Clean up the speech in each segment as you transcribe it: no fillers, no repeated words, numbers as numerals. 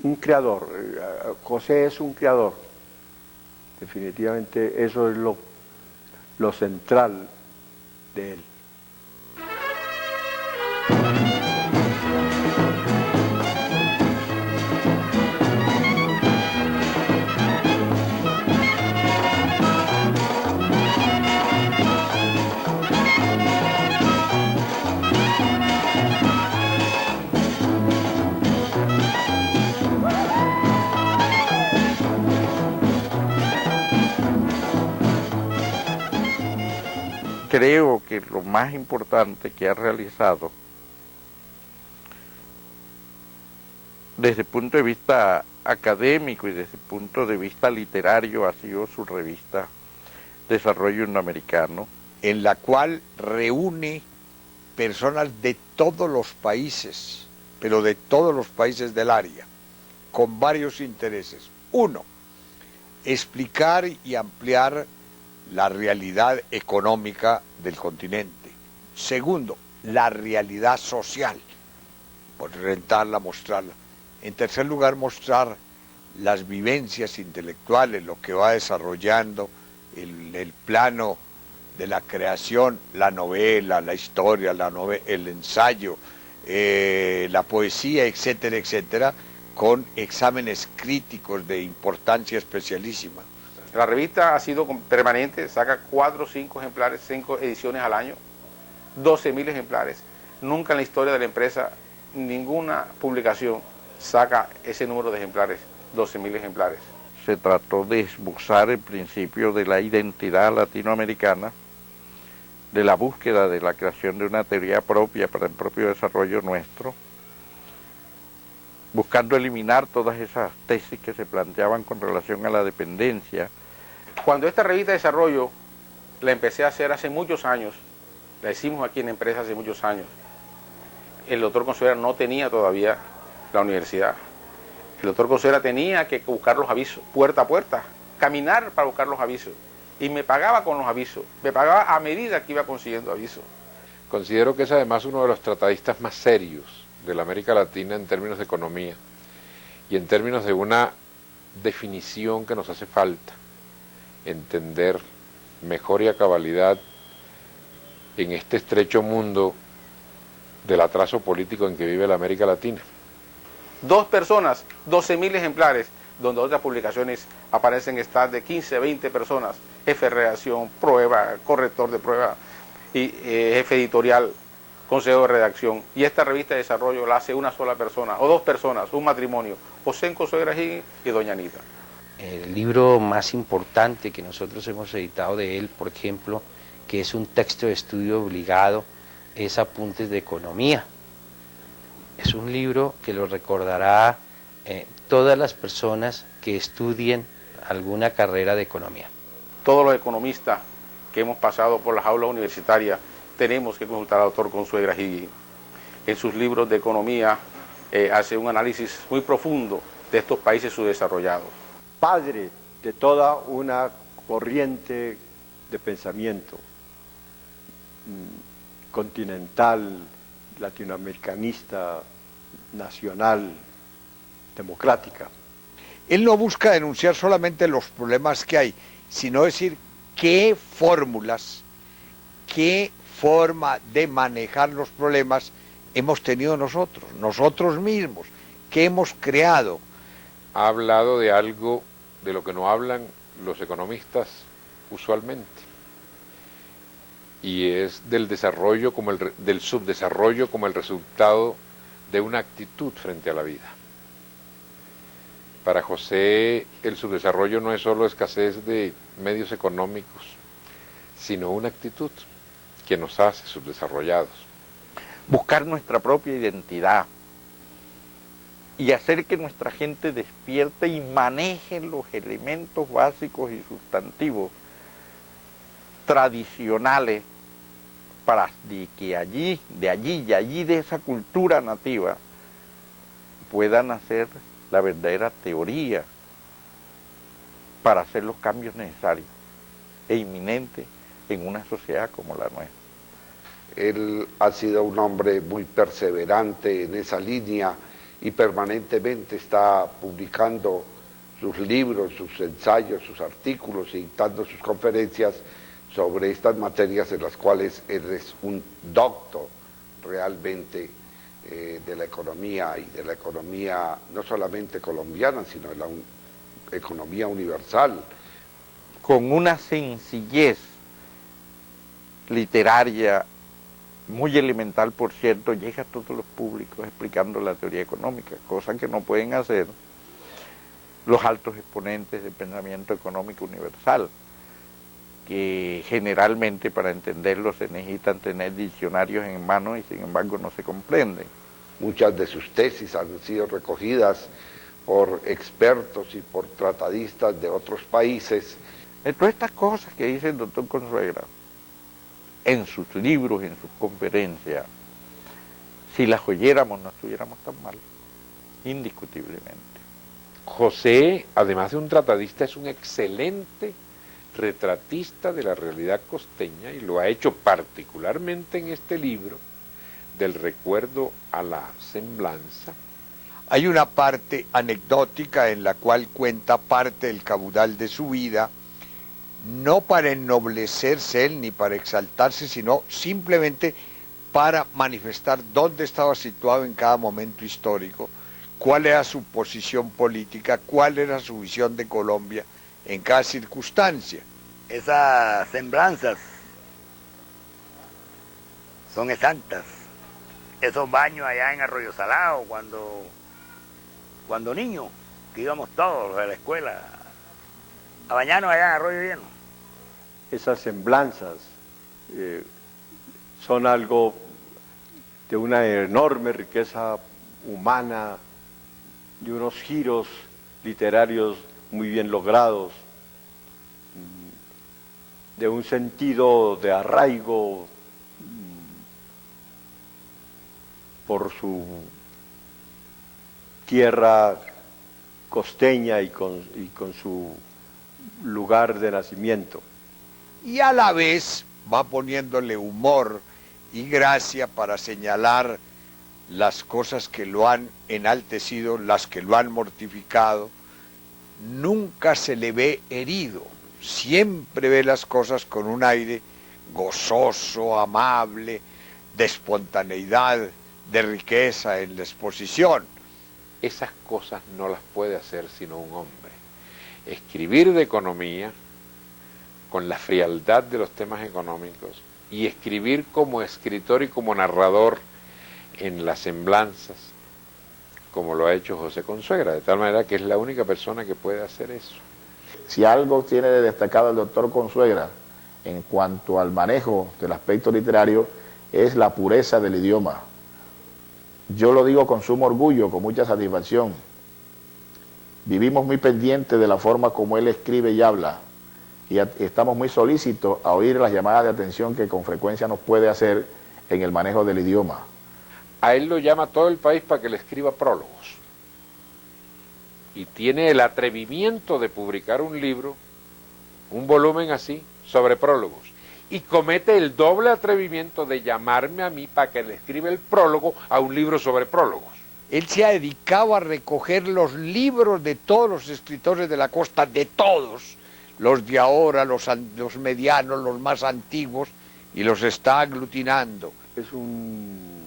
un creador. José es un creador. Definitivamente eso es lo central de él. Creo que lo más importante que ha realizado desde el punto de vista académico y desde el punto de vista literario ha sido su revista Desarrollo Indoamericano, en la cual reúne personas de todos los países, pero de todos los países del área, con varios intereses. Uno, explicar y ampliar la realidad económica del continente. Segundo, la realidad social, rentarla, mostrarla. En tercer lugar, mostrar las vivencias intelectuales, lo que va desarrollando el plano de la creación, la novela, la historia, el ensayo, la poesía, etcétera, etcétera, con exámenes críticos de importancia especialísima. La revista ha sido permanente, saca 4 o 5 ejemplares, 5 ediciones al año, 12.000 ejemplares. Nunca en la historia de la empresa, ninguna publicación saca ese número de ejemplares, 12.000 ejemplares. Se trató de esbozar el principio de la identidad latinoamericana, de la búsqueda de la creación de una teoría propia para el propio desarrollo nuestro, buscando eliminar todas esas tesis que se planteaban con relación a la dependencia. Cuando esta revista de desarrollo la empecé a hacer hace muchos años, la hicimos aquí en la empresa hace muchos años, el doctor Consuegra no tenía todavía la universidad. El doctor Consuegra tenía que buscar los avisos, puerta a puerta, caminar para buscar los avisos. Y me pagaba con los avisos, me pagaba a medida que iba consiguiendo avisos. Considero que es además uno de los tratadistas más serios de la América Latina en términos de economía y en términos de una definición que nos hace falta, entender mejor y a cabalidad en este estrecho mundo del atraso político en que vive la América Latina. 2 personas, 12.000 ejemplares, donde otras publicaciones aparecen estas de 15, 20 personas, jefe de redacción, prueba, corrector de prueba, y jefe editorial, consejo de redacción. Y esta revista de desarrollo la hace una sola persona, o 2 personas, un matrimonio, José Consuegra Higgins y doña Anita. El libro más importante que nosotros hemos editado de él, por ejemplo, que es un texto de estudio obligado, es Apuntes de Economía. Es un libro que lo recordará todas las personas que estudien alguna carrera de economía. Todos los economistas que hemos pasado por las aulas universitarias tenemos que consultar al doctor Consuegra Higgins. En sus libros de economía hace un análisis muy profundo de estos países subdesarrollados. Padre de toda una corriente de pensamiento continental, latinoamericanista, nacional, democrática. Él no busca denunciar solamente los problemas que hay, sino decir qué fórmulas, qué forma de manejar los problemas hemos tenido nosotros mismos, qué hemos creado. Ha hablado de algo de lo que no hablan los economistas usualmente, y es del desarrollo del subdesarrollo como el resultado de una actitud frente a la vida. Para José, el subdesarrollo no es solo escasez de medios económicos, sino una actitud que nos hace subdesarrollados. Buscar nuestra propia identidad y hacer que nuestra gente despierte y maneje los elementos básicos y sustantivos tradicionales para que de esa cultura nativa puedan hacer la verdadera teoría para hacer los cambios necesarios e inminentes en una sociedad como la nuestra. Él ha sido un hombre muy perseverante en esa línea y permanentemente está publicando sus libros, sus ensayos, sus artículos y dictando sus conferencias sobre estas materias en las cuales él es un doctor realmente de la economía y de la economía no solamente colombiana, sino de la economía universal. Con una sencillez literaria muy elemental, por cierto, llega a todos los públicos explicando la teoría económica, cosa que no pueden hacer los altos exponentes del pensamiento económico universal, que generalmente para entenderlo se necesitan tener diccionarios en mano y sin embargo no se comprenden. Muchas de sus tesis han sido recogidas por expertos y por tratadistas de otros países. Todas estas cosas que dice el doctor Consuegra en sus libros, en sus conferencias, si las oyéramos no estuviéramos tan mal, indiscutiblemente. José, además de un tratadista, es un excelente retratista de la realidad costeña y lo ha hecho particularmente en este libro, Del recuerdo a la semblanza. Hay una parte anecdótica en la cual cuenta parte del caudal de su vida, no para ennoblecerse él ni para exaltarse, sino simplemente para manifestar dónde estaba situado en cada momento histórico, cuál era su posición política, cuál era su visión de Colombia en cada circunstancia. Esas semblanzas son exactas. Esos baños allá en Arroyo Salado, cuando niños, que íbamos todos a la escuela a bañarnos allá en Arroyo Lleno. Esas semblanzas son algo de una enorme riqueza humana, de unos giros literarios muy bien logrados, de un sentido de arraigo por su tierra costeña y con su lugar de nacimiento. Y a la vez va poniéndole humor y gracia para señalar las cosas que lo han enaltecido, las que lo han mortificado. Nunca se le ve herido, siempre ve las cosas con un aire gozoso, amable, de espontaneidad, de riqueza en la exposición. Esas cosas no las puede hacer sino un hombre. Escribir de economía con la frialdad de los temas económicos y escribir como escritor y como narrador en las semblanzas, como lo ha hecho José Consuegra, de tal manera que es la única persona que puede hacer eso. Si algo tiene de destacado el doctor Consuegra en cuanto al manejo del aspecto literario, es la pureza del idioma. Yo lo digo con sumo orgullo, con mucha satisfacción. Vivimos muy pendientes de la forma como él escribe y habla, y estamos muy solícitos a oír las llamadas de atención que con frecuencia nos puede hacer en el manejo del idioma. A él lo llama todo el país para que le escriba prólogos. Y tiene el atrevimiento de publicar un libro, un volumen así, sobre prólogos. Y comete el doble atrevimiento de llamarme a mí para que le escriba el prólogo a un libro sobre prólogos. Él se ha dedicado a recoger los libros de todos los escritores de la costa, de todos, los de ahora, los medianos, los más antiguos, y los está aglutinando. Es un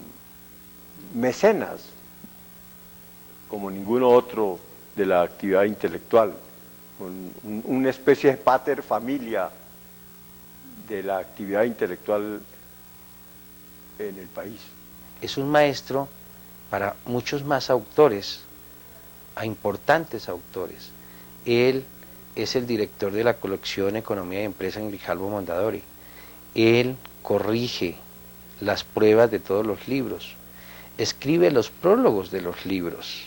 mecenas, como ninguno otro de la actividad intelectual, una especie de pater familia de la actividad intelectual en el país. Es un maestro para muchos más autores, a importantes autores. Él es el director de la colección Economía y Empresa en Grijalbo Mondadori. Él corrige las pruebas de todos los libros, escribe los prólogos de los libros.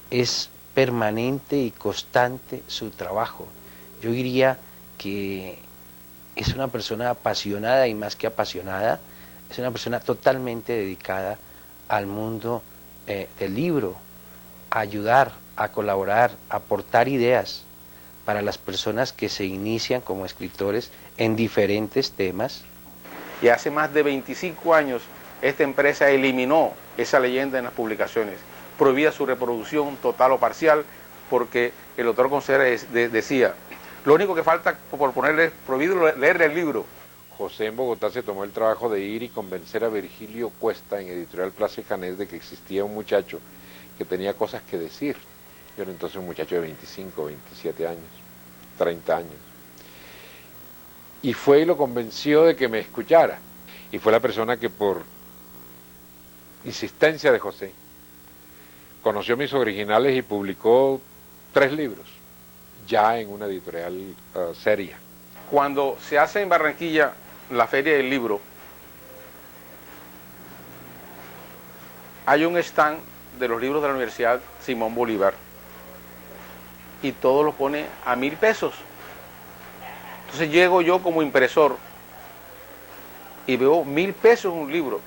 Es permanente y constante su trabajo. Yo diría que es una persona apasionada, y más que apasionada, es una persona totalmente dedicada al mundo del libro, a ayudar, a colaborar, a aportar ideas para las personas que se inician como escritores en diferentes temas. Y hace más de 25 años esta empresa eliminó esa leyenda en las publicaciones, prohibía su reproducción total o parcial, porque el doctor Consuegra decía, lo único que falta por ponerle es prohibido leer el libro. José en Bogotá se tomó el trabajo de ir y convencer a Virgilio Cuesta en Editorial Plaza y Janés de que existía un muchacho que tenía cosas que decir. Yo era entonces un muchacho de 25, 27 años, 30 años. Y fue y lo convenció de que me escuchara. Y fue la persona que por insistencia de José conoció mis originales y publicó 3 libros, ya en una editorial seria. Cuando se hace en Barranquilla la Feria del Libro, hay un stand de los libros de la Universidad Simón Bolívar y todo lo pone a 1.000 pesos. Entonces llego yo como impresor y veo 1.000 pesos un libro,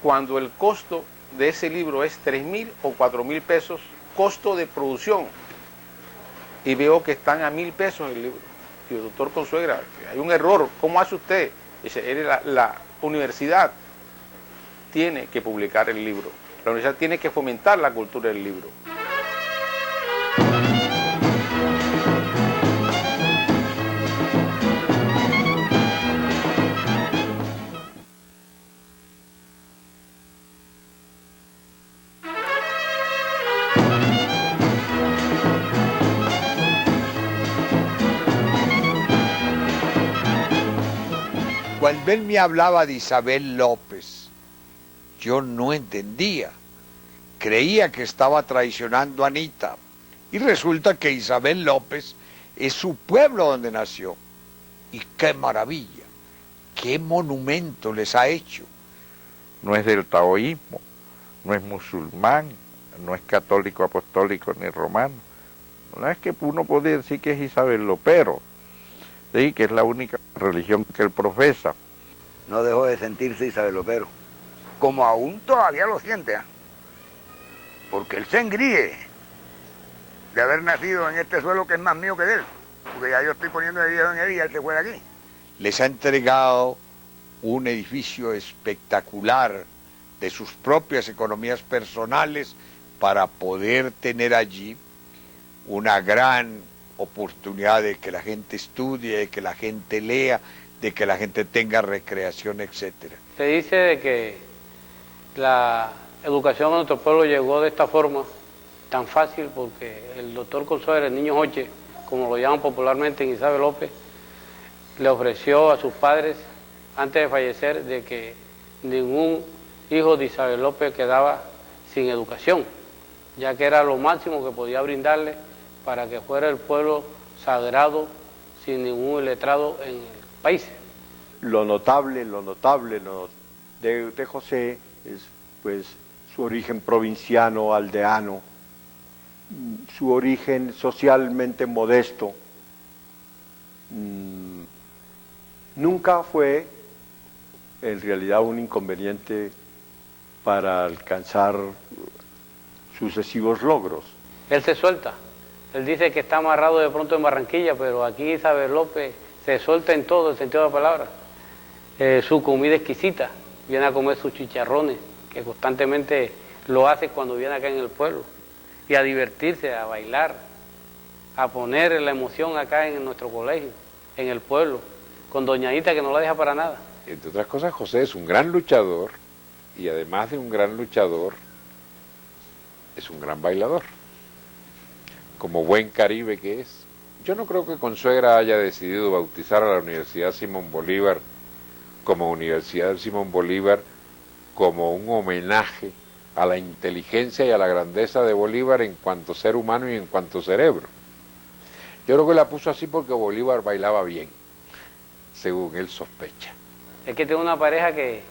cuando el costo de ese libro es 3.000 o 4.000 pesos, costo de producción, y veo que están a 1.000 pesos el libro. Y el doctor Consuegra, hay un error, ¿cómo hace usted? Dice, la universidad tiene que publicar el libro, la universidad tiene que fomentar la cultura del libro. Cuando él me hablaba de Isabel López, yo no entendía. Creía que estaba traicionando a Anita. Y resulta que Isabel López es su pueblo donde nació. Y qué maravilla, qué monumento les ha hecho. No es del taoísmo, no es musulmán, no es católico, apostólico ni romano. No es que uno puede decir que es Isabel Lopero, ¿sí? Que es la única religión que él profesa. No dejó de sentirse Isabel Lopero, como aún todavía lo siente, porque él se engríe de haber nacido en este suelo que es más mío que de él, porque ya yo estoy poniendo de viejo en él y él se fue de aquí. Les ha entregado un edificio espectacular de sus propias economías personales para poder tener allí una gran oportunidad de que la gente estudie, de que la gente lea, de que la gente tenga recreación, etcétera. Se dice de que la educación a nuestro pueblo llegó de esta forma tan fácil porque el doctor Consuegra, el niño Joche, como lo llaman popularmente en Isabel López, le ofreció a sus padres, antes de fallecer, de que ningún hijo de Isabel López quedaba sin educación, ya que era lo máximo que podía brindarle para que fuera el pueblo sagrado, sin ningún iletrado en el país. Lo notable de José es pues su origen provinciano, aldeano, su origen socialmente modesto. Nunca fue en realidad un inconveniente para alcanzar sucesivos logros. Él se suelta, él dice que está amarrado de pronto en Barranquilla, pero aquí Isabel López se suelta en todo el sentido de la palabra. Su comida exquisita, viene a comer sus chicharrones, que constantemente lo hace cuando viene acá en el pueblo, y a divertirse, a bailar, a poner la emoción acá en nuestro colegio, en el pueblo, con doña Anita que no la deja para nada. Entre otras cosas, José es un gran luchador y además de un gran luchador, es un gran bailador, como buen caribe que es. Yo no creo que Consuegra haya decidido bautizar a la Universidad Simón Bolívar como Universidad Simón Bolívar como un homenaje a la inteligencia y a la grandeza de Bolívar en cuanto ser humano y en cuanto cerebro. Yo creo que la puso así porque Bolívar bailaba bien, según él sospecha. Es que tiene una pareja que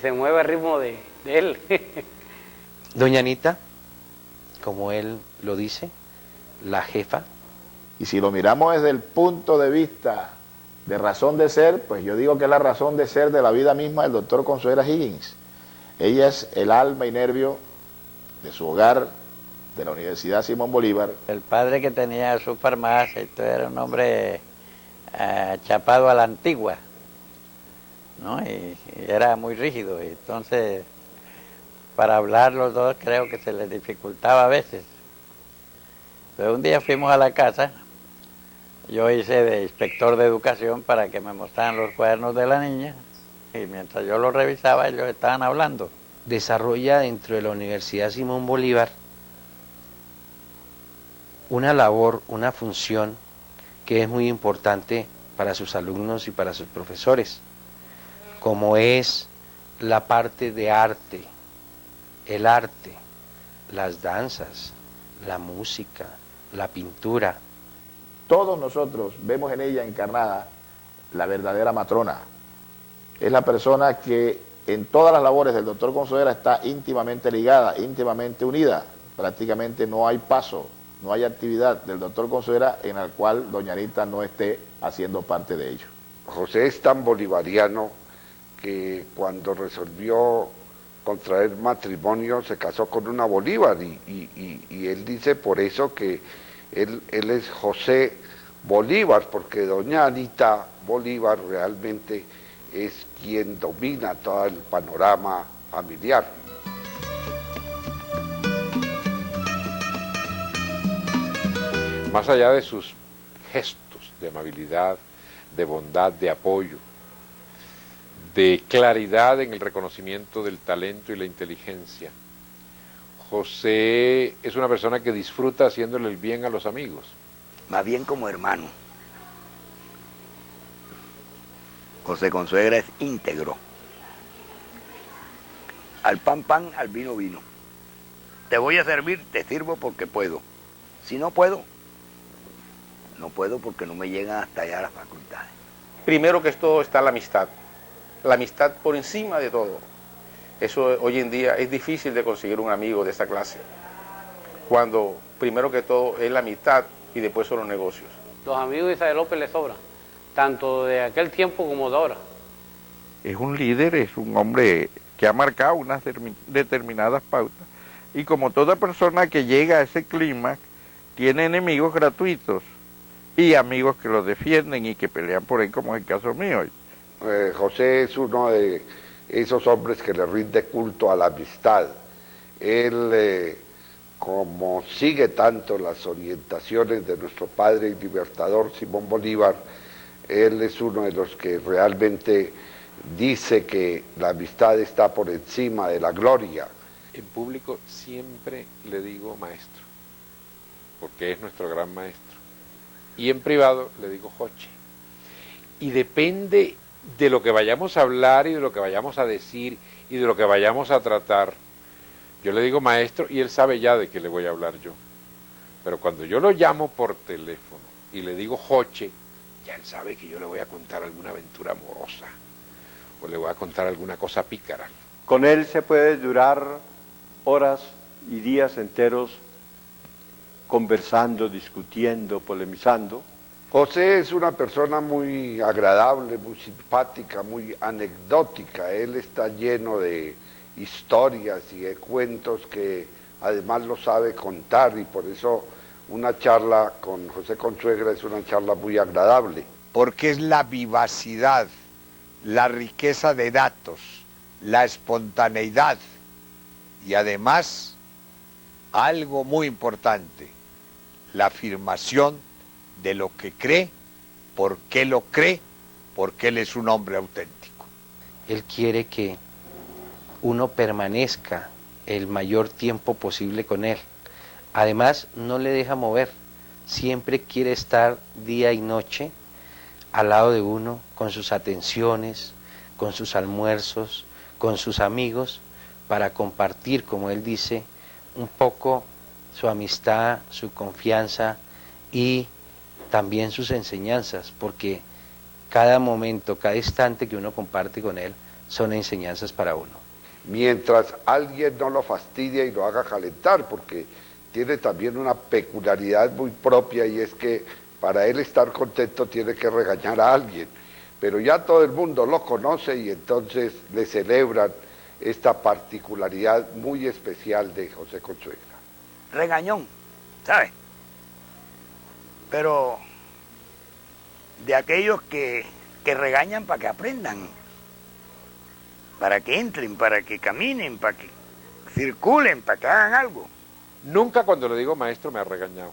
se mueve al ritmo de él. Doña Anita, como él lo dice, la jefa. Y si lo miramos desde el punto de vista de razón de ser, pues yo digo que es la razón de ser de la vida misma del doctor Consuegra Higgins. Ella es el alma y nervio de su hogar, de la Universidad Simón Bolívar. El padre que tenía su farmacia, esto era un hombre chapado a la antigua, ¿no? Y era muy rígido. Entonces, para hablar los dos creo que se les dificultaba a veces. Pero un día fuimos a la casa, yo hice de inspector de educación para que me mostraran los cuadernos de la niña, y mientras yo los revisaba ellos estaban hablando. Desarrolla dentro de la Universidad Simón Bolívar una labor, una función que es muy importante para sus alumnos y para sus profesores, como es la parte de arte, el arte, las danzas, la música, la pintura. Todos nosotros vemos en ella encarnada la verdadera matrona. Es la persona que en todas las labores del doctor Consuegra está íntimamente ligada, íntimamente unida. Prácticamente no hay paso, no hay actividad del doctor Consuegra en la cual doña Anita no esté haciendo parte de ello. José es tan bolivariano que cuando resolvió contraer matrimonio se casó con una Bolívar y él dice por eso que él es José Bolívar, porque doña Anita Bolívar realmente es quien domina todo el panorama familiar. Más allá de sus gestos de amabilidad, de bondad, de apoyo, de claridad en el reconocimiento del talento y la inteligencia, José es una persona que disfruta haciéndole el bien a los amigos. Más bien como hermano. José Consuegra es íntegro. Al pan, pan, al vino, vino. Te voy a servir, te sirvo porque puedo. Si no puedo, no puedo porque no me llegan hasta allá las facultades. Primero que todo está la amistad por encima de todo. Eso hoy en día es difícil de conseguir un amigo de esa clase, cuando primero que todo es la amistad y después son los negocios. Los amigos de Isabel López le sobran, tanto de aquel tiempo como de ahora. Es un líder, es un hombre que ha marcado unas determinadas pautas, y como toda persona que llega a ese clima, tiene enemigos gratuitos y amigos que lo defienden y que pelean por él, como es el caso mío. José es uno de esos hombres que le rinde culto a la amistad. Él, como sigue tanto las orientaciones de nuestro padre y libertador Simón Bolívar, él es uno de los que realmente dice que la amistad está por encima de la gloria. En público siempre le digo maestro, porque es nuestro gran maestro. Y en privado le digo Joche. Y depende de lo que vayamos a hablar y de lo que vayamos a decir y de lo que vayamos a tratar. Yo le digo maestro y él sabe ya de qué le voy a hablar yo. Pero cuando yo lo llamo por teléfono y le digo Joche, ya él sabe que yo le voy a contar alguna aventura amorosa o le voy a contar alguna cosa pícara. Con él se puede durar horas y días enteros conversando, discutiendo, polemizando. José es una persona muy agradable, muy simpática, muy anecdótica. Él está lleno de historias y de cuentos que además lo sabe contar, y por eso una charla con José Consuegra es una charla muy agradable. Porque es la vivacidad, la riqueza de datos, la espontaneidad y además algo muy importante, la afirmación de lo que cree, por qué lo cree, porque él es un hombre auténtico. Él quiere que uno permanezca el mayor tiempo posible con él. Además, no le deja mover, siempre quiere estar día y noche al lado de uno, con sus atenciones, con sus almuerzos, con sus amigos, para compartir, como él dice, un poco su amistad, su confianza y también sus enseñanzas, porque cada momento, cada instante que uno comparte con él son enseñanzas para uno. Mientras alguien no lo fastidia y lo haga calentar, porque tiene también una peculiaridad muy propia, y es que para él estar contento tiene que regañar a alguien, pero ya todo el mundo lo conoce y entonces le celebran esta particularidad muy especial de José Consuegra. Regañón, ¿sabes? Pero de aquellos que regañan para que aprendan, para que entren, para que caminen, para que circulen para que hagan algo. Nunca cuando le digo maestro me ha regañado.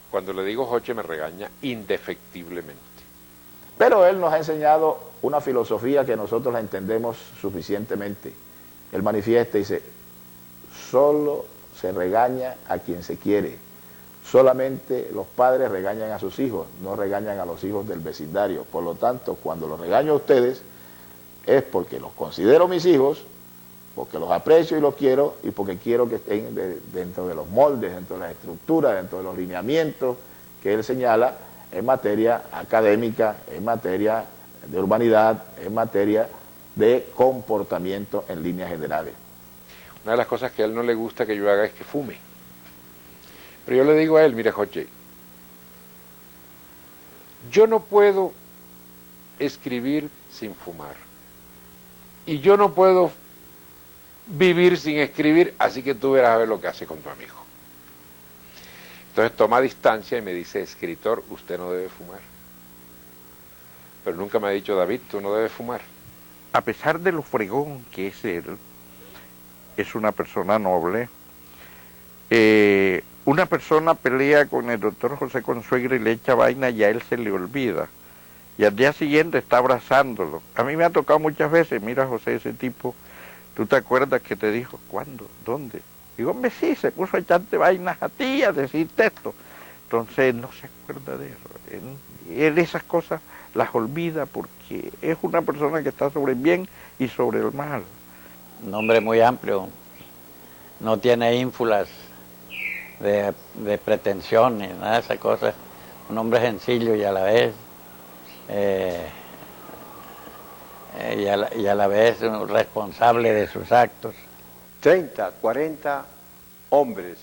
Cuando le digo Joche me regaña indefectiblemente. Pero él nos ha enseñado una filosofía que nosotros la entendemos suficientemente. Él manifiesta y dice, solo se regaña a quien se quiere. Solamente los padres regañan a sus hijos, no regañan a los hijos del vecindario. Por lo tanto, cuando los regaño a ustedes, es porque los considero mis hijos, porque los aprecio y los quiero, y porque quiero que estén dentro de los moldes, dentro de las estructuras, dentro de los lineamientos que él señala en materia académica, en materia de urbanidad, en materia de comportamiento en líneas generales. Una de las cosas que a él no le gusta que yo haga es que fume. Pero yo le digo a él, mire Joche, yo no puedo escribir sin fumar. Y yo no puedo vivir sin escribir, así que tú verás a ver lo que hace con tu amigo. Entonces toma distancia y me dice, escritor, usted no debe fumar. Pero nunca me ha dicho, David, tú no debes fumar. A pesar de lo fregón que es él, es una persona noble. Una persona pelea con el doctor José Consuegra y le echa vaina y a él se le olvida. Y al día siguiente está abrazándolo. A mí me ha tocado muchas veces, mira José, ese tipo, ¿tú te acuerdas que te dijo, cuándo, dónde? Digo, hombre, sí, se puso a echarte vainas a ti, a decirte esto. Entonces no se acuerda de eso. Él esas cosas las olvida porque es una persona que está sobre el bien y sobre el mal. Un hombre muy amplio, no tiene ínfulas de pretensiones, nada de esas cosas. Un hombre sencillo y a la vez y a la vez responsable de sus actos. 30, 40 hombres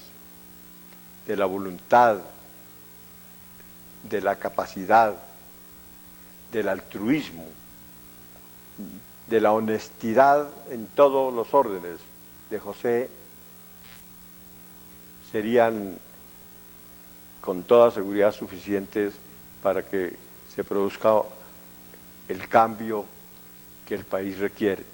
de la voluntad, de la capacidad, del altruismo, de la honestidad en todos los órdenes de José serían con toda seguridad suficientes para que se produzca el cambio que el país requiere.